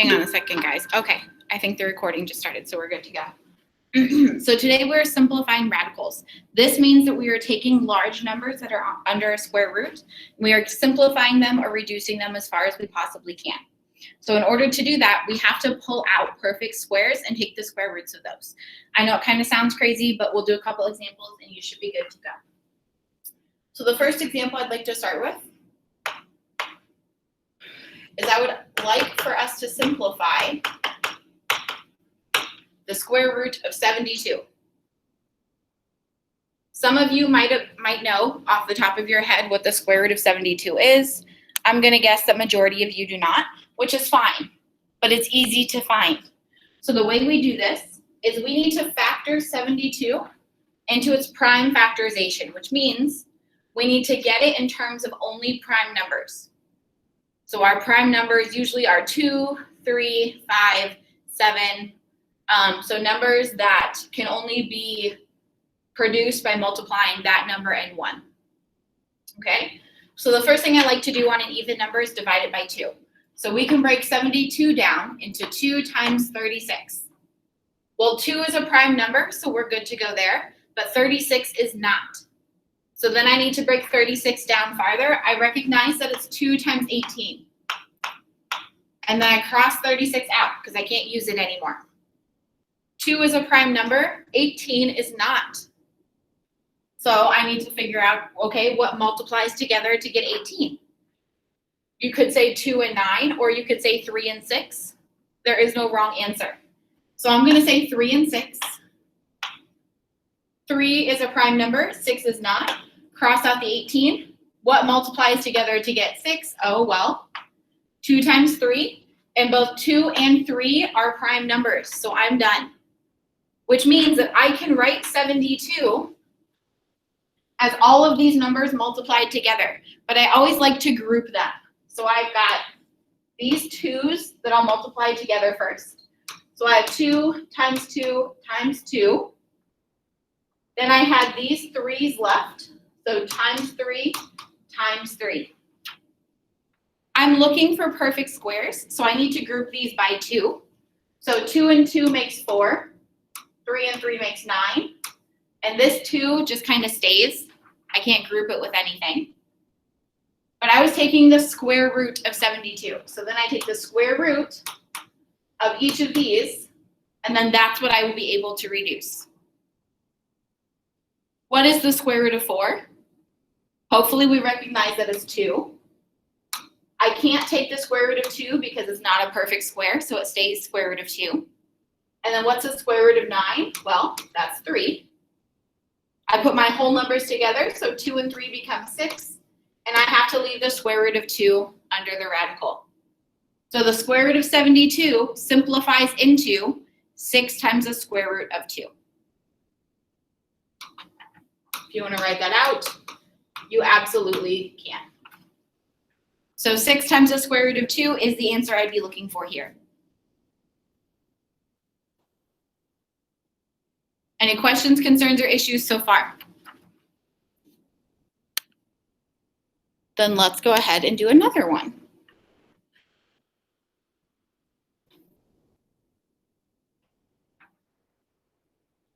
Hang on a second, guys. Okay, I think the recording just started, so we're good to go. So today we're simplifying radicals. This means that we are taking large numbers that are under a square root. We are simplifying them or reducing them as far as we possibly can. So in order to do that, we have to pull out perfect squares and take the square roots of those. I know it kind of sounds crazy, but we'll do a couple examples and you should be good to go. So the first example I'd like to start with is I would like for us to simplify the square root of 72. Some of you might know off the top of your head what the square root of 72 is. I'm going to guess that majority of you do not, which is fine, but it's easy to find. So the way we do this is we need to factor 72 into its prime factorization, which means we need to get it in terms of only prime numbers. So our prime numbers usually are 2, 3, 5, 7. So numbers that can only be produced by multiplying that number and 1. Okay? So the first thing I like to do on an even number is divide it by 2. So we can break 72 down into 2 times 36. Well, 2 is a prime number, so we're good to go there, but 36 is not. So then I need to break 36 down farther. I recognize that it's 2 times 18. And then I cross 36 out because I can't use it anymore. 2 is a prime number, 18 is not. So I need to figure out, okay, what multiplies together to get 18? You could say 2 and 9, or you could say 3 and 6. There is no wrong answer. So I'm going to say 3 and 6. 3 is a prime number, 6 is not. Cross out the 18. What multiplies together to get 6? Oh, well, 2 times 3. And both 2 and 3 are prime numbers, so I'm done. Which means that I can write 72 as all of these numbers multiplied together. But I always like to group them. So I've got these 2's that I'll multiply together first. So I have 2 times 2 times 2. Then I had these 3's left. So times 3 times 3. I'm looking for perfect squares, so I need to group these by 2. So 2 and 2 makes 4. 3 and 3 makes 9. And this 2 just kind of stays. I can't group it with anything. But I was taking the square root of 72. So then I take the square root of each of these, and then that's what I will be able to reduce. What is the square root of 4? Hopefully we recognize that it's 2. I can't take the square root of 2 because it's not a perfect square, so it stays square root of 2. And then what's the square root of 9? Well, that's 3. I put my whole numbers together, so 2 and 3 become 6. And I have to leave the square root of 2 under the radical. So the square root of 72 simplifies into 6 times the square root of 2. If you want to write that out, you absolutely can. So 6 times the square root of 2 is the answer I'd be looking for here. Any questions, concerns, or issues so far? Then let's go ahead and do another one.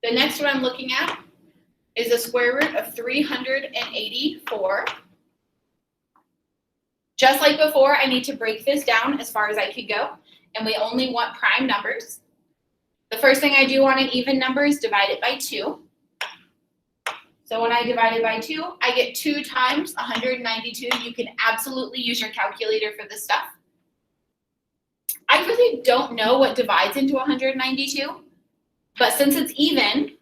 The next one I'm looking at is the square root of 384. Just like before, I need to break this down as far as I could go, and we only want prime numbers. The first thing I do on an even number is divide it by 2. So when I divide it by 2, I get 2 times 192. You can absolutely use your calculator for this stuff. I really don't know what divides into 192, but since it's even,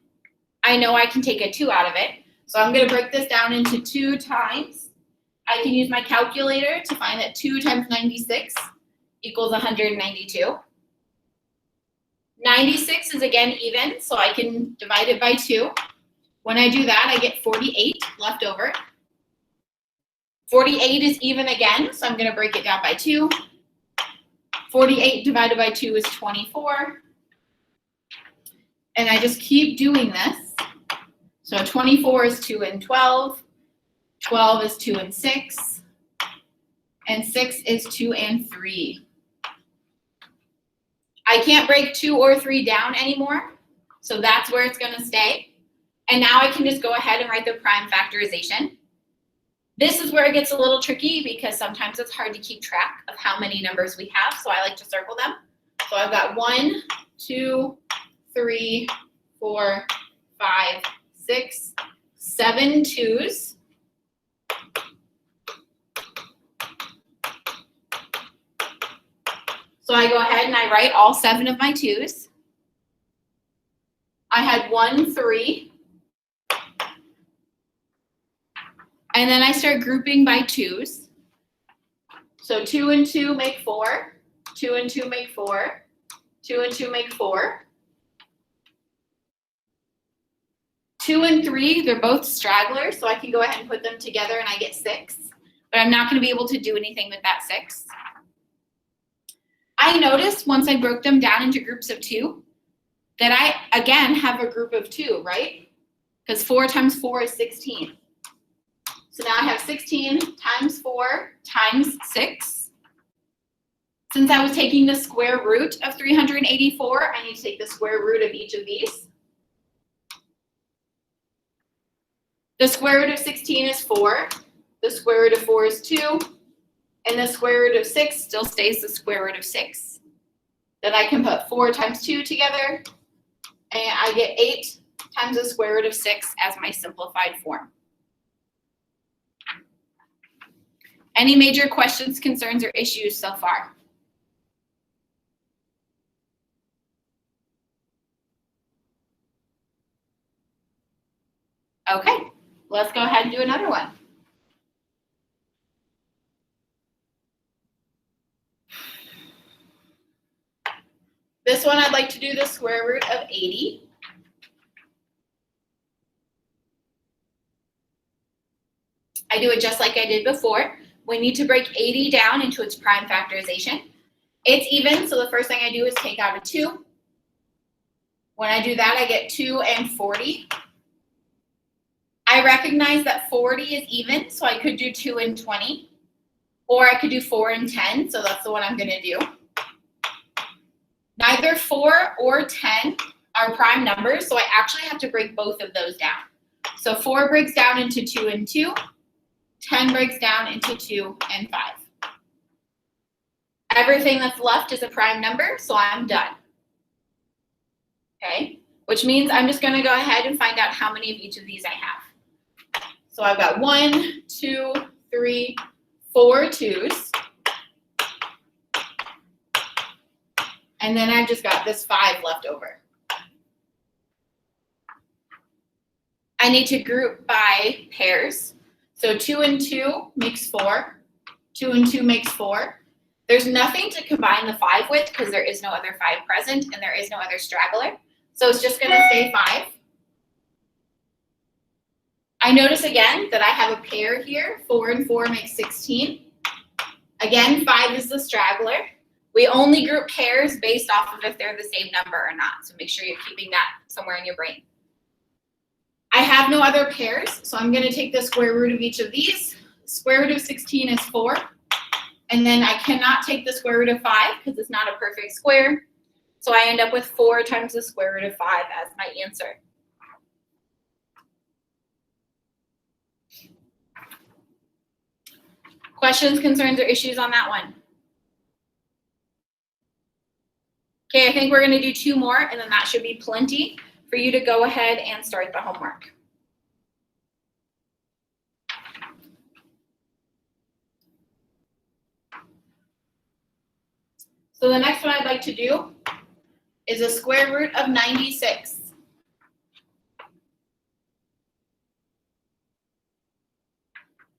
I know I can take a 2 out of it. So I'm going to break this down into 2 times. I can use my calculator to find that 2 times 96 equals 192. 96 is again even, so I can divide it by 2. When I do that, I get 48 left over. 48 is even again, so I'm going to break it down by 2. 48 divided by 2 is 24. And I just keep doing this. So 24 is 2 and 12. 12 is 2 and 6. And 6 is 2 and 3. I can't break 2 or 3 down anymore, so that's where it's gonna stay. And now I can just go ahead and write the prime factorization. This is where it gets a little tricky because sometimes it's hard to keep track of how many numbers we have, so I like to circle them. So I've got 1, 2, 3, 4, 5, 6, 7 2s. So I go ahead and I write all 7 of my 2s. I had 1, 3. And then I start grouping by 2s. So 2 and 2 make 4. 2 and 2 make 4. 2 and 2 make 4. 2 and 3, they're both stragglers, so I can go ahead and put them together and I get 6. But I'm not going to be able to do anything with that 6. I noticed once I broke them down into groups of 2 that I, again, have a group of 2, right? Because 4 times 4 is 16. So now I have 16 times 4 times 6. Since I was taking the square root of 384, I need to take the square root of each of these. The square root of 16 is 4. The square root of 4 is 2. And the square root of 6 still stays the square root of 6. Then I can put 4 times 2 together, and I get 8 times the square root of 6 as my simplified form. Any major questions, concerns, or issues so far? Okay, let's go ahead and do another one. This one, I'd like to do the square root of 80. I do it just like I did before. We need to break 80 down into its prime factorization. It's even, so the first thing I do is take out a 2. When I do that, I get 2 and 40. I recognize that 40 is even, so I could do 2 and 20. Or I could do 4 and 10, so that's the one I'm going to do. Neither 4 or 10 are prime numbers, so I actually have to break both of those down. So 4 breaks down into 2 and 2. 10 breaks down into 2 and 5. Everything that's left is a prime number, so I'm done. Okay, which means I'm just going to go ahead and find out how many of each of these I have. So I've got 1, 2, 3, 4 2s. And then I've just got this 5 left over. I need to group by pairs. So 2 and 2 makes 4. 2 and 2 makes 4. There's nothing to combine the 5 with because there is no other 5 present and there is no other straggler. So it's just going to stay 5. I notice again that I have a pair here. 4 and 4 makes 16. Again, 5 is the straggler. We only group pairs based off of if they're the same number or not. So make sure you're keeping that somewhere in your brain. I have no other pairs, so I'm going to take the square root of each of these. Square root of 16 is 4. And then I cannot take the square root of 5 because it's not a perfect square. So I end up with 4 times the square root of 5 as my answer. Questions, concerns, or issues on that one? Okay, I think we're going to do 2 more, and then that should be plenty for you to go ahead and start the homework. So the next one I'd like to do is a square root of 96.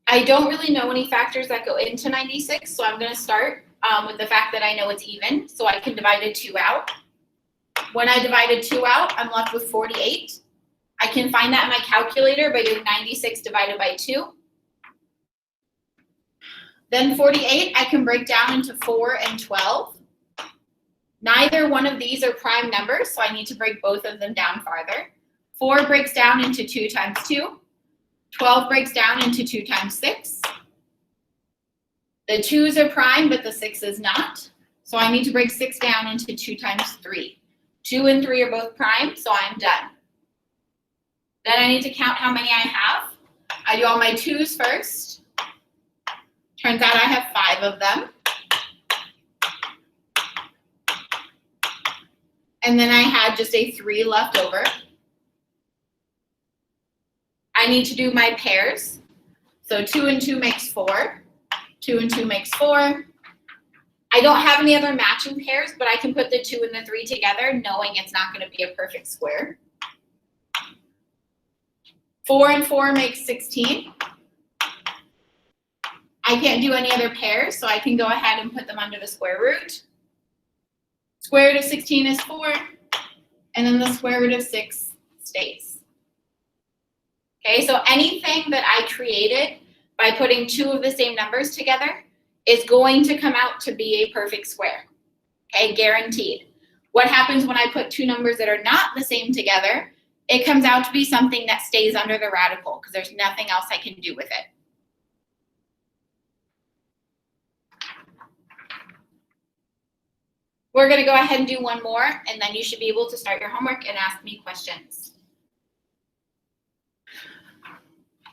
I don't really know any factors that go into 96, so I'm going to start with the fact that I know it's even, so I can divide a 2 out. When I divided 2 out, I'm left with 48. I can find that in my calculator by doing 96 divided by 2. Then 48, I can break down into 4 and 12. Neither one of these are prime numbers, so I need to break both of them down farther. 4 breaks down into 2 times 2. 12 breaks down into 2 times 6. The 2's are prime, but the 6 is not. So I need to break 6 down into 2 times 3. 2 and 3 are both prime, so I'm done. Then I need to count how many I have. I do all my 2's first. Turns out I have 5 of them. And then I had just a 3 left over. I need to do my pairs. So 2 and 2 makes 4. 2 and 2 makes 4. I don't have any other matching pairs, but I can put the 2 and the 3 together knowing it's not going to be a perfect square. 4 and 4 makes 16. I can't do any other pairs, so I can go ahead and put them under the square root. Square root of 16 is 4, and then the square root of 6 stays. Okay, so anything that I created by putting 2 of the same numbers together is going to come out to be a perfect square. Okay, guaranteed. What happens when I put 2 numbers that are not the same together? It comes out to be something that stays under the radical because there's nothing else I can do with it. We're going to go ahead and do one more, and then you should be able to start your homework and ask me questions.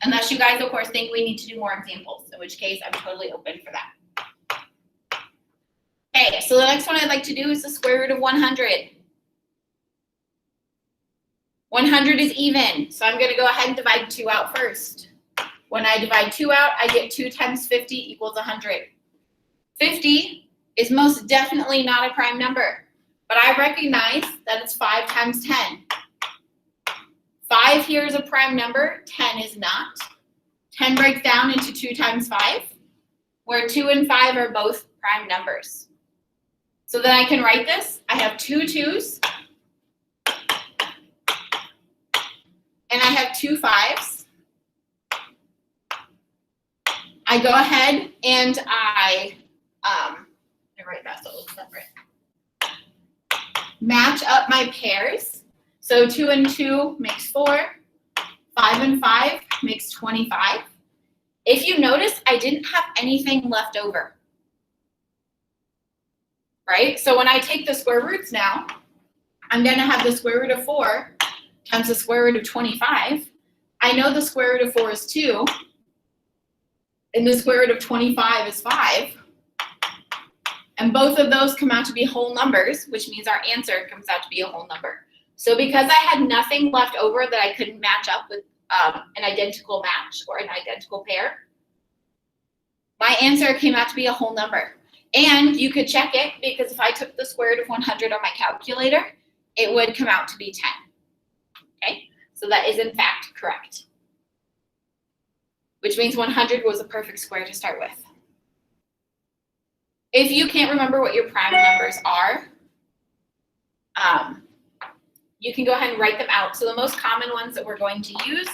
Unless you guys, of course, think we need to do more examples, in which case I'm totally open for that. Okay, so the next one I'd like to do is the square root of 100. 100 is even, so I'm going to go ahead and divide 2 out first. When I divide 2 out, I get 2 times 50 equals 100. 50 is most definitely not a prime number, but I recognize that it's 5 times 10. 5 here is a prime number, 10 is not. 10 breaks down into 2 times 5, where 2 and 5 are both prime numbers. So then I can write this. I have 2 2's, and I have 2 5's. I go ahead and I write that so it's separate. Match up my pairs. So 2 and 2 makes 4. 5 and 5 makes 25. If you notice, I didn't have anything left over. Right? So when I take the square roots now, I'm going to have the square root of 4 times the square root of 25. I know the square root of 4 is 2, and the square root of 25 is 5. And both of those come out to be whole numbers, which means our answer comes out to be a whole number. So because I had nothing left over that I couldn't match up with an identical match or an identical pair, my answer came out to be a whole number. And you could check it because if I took the square root of 100 on my calculator, it would come out to be 10. Okay, so that is in fact correct. Which means 100 was a perfect square to start with. If you can't remember what your prime numbers are, you can go ahead and write them out. So the most common ones that we're going to use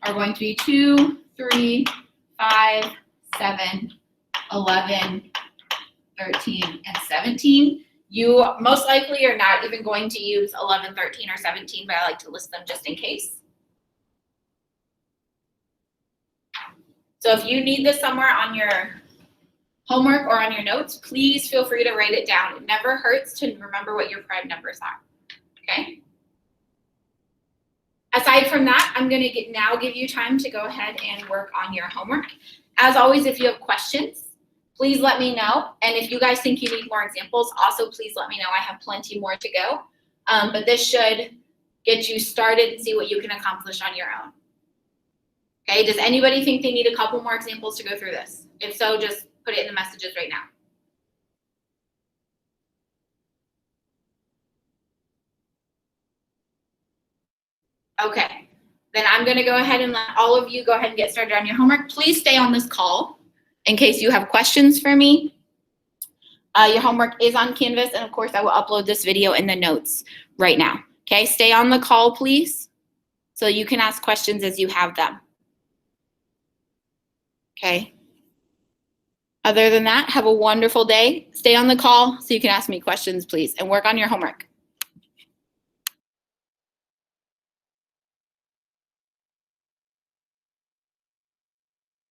are going to be 2, 3, 5, 7, 11, 13, and 17. You most likely are not even going to use 11, 13, or 17, but I like to list them just in case. So if you need this somewhere on your homework or on your notes, please feel free to write it down. It never hurts to remember what your prime numbers are, okay? Aside from that, I'm going to now give you time to go ahead and work on your homework. As always, if you have questions, please let me know. And if you guys think you need more examples, also please let me know. I have plenty more to go. But this should get you started and see what you can accomplish on your own. Okay, does anybody think they need a couple more examples to go through this? If so, just put it in the messages right now. Okay, then I'm going to go ahead and let all of you go ahead and get started on your homework. Please stay on this call in case you have questions for me. Your homework is on Canvas, and of course, I will upload this video in the notes right now. Okay, stay on the call, please, so you can ask questions as you have them. Okay. Other than that, have a wonderful day. Stay on the call so you can ask me questions, please, and work on your homework.